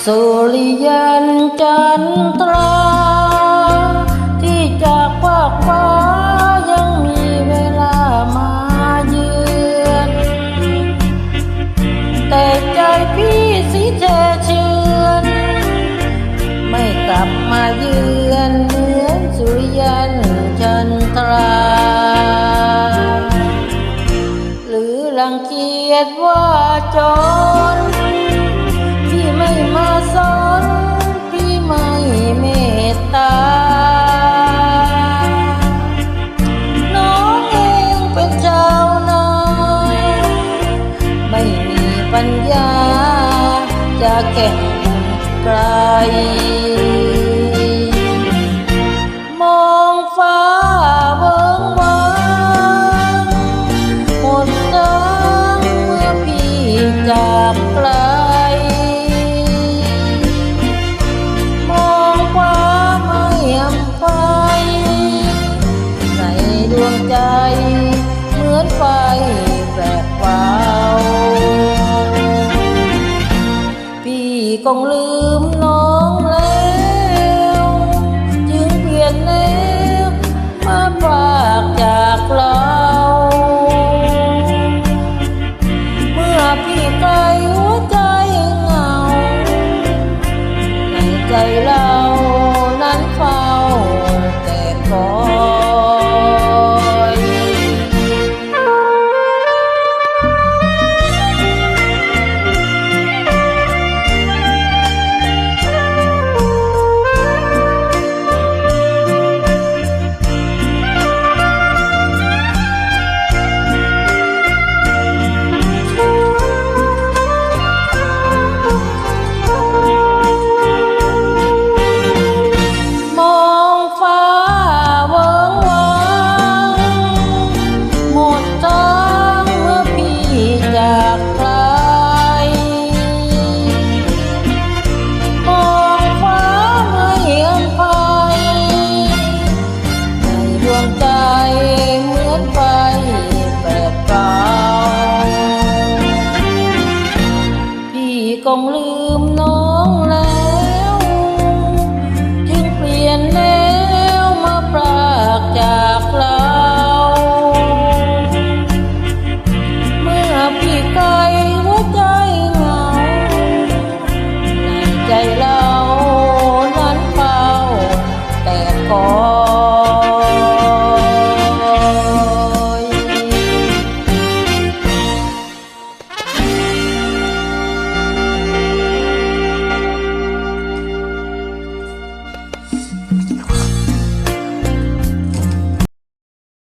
สุริยันจันทราที่จากภาคฟ้ายังมีเวลามาเยือนแต่ใจพี่สิแช่เชือนไม่กลับมาเยือนเหมือนสุริยันจันทราหรือรังเกียจว่าจนพี่ไม่มาสนพี่ไม่เมตตาน้องเองเป็นชาวนาไม่มีปัญญาจะแข่งบุญไกลมองฟ้าเบิ่งว้างหมดหวังเมื่อพี่จากไกลมองฟ้าไม่อำไฟในดวงใจเหมือนไฟแปลกเบาพี่คงลืมน้องแล้วจึงเปลี่ยนแนวมาฝากจากเราเมื่อพี่ไกลหัวใจเหงาในใจเรานั้นเฝ้าแต่คอยคงลื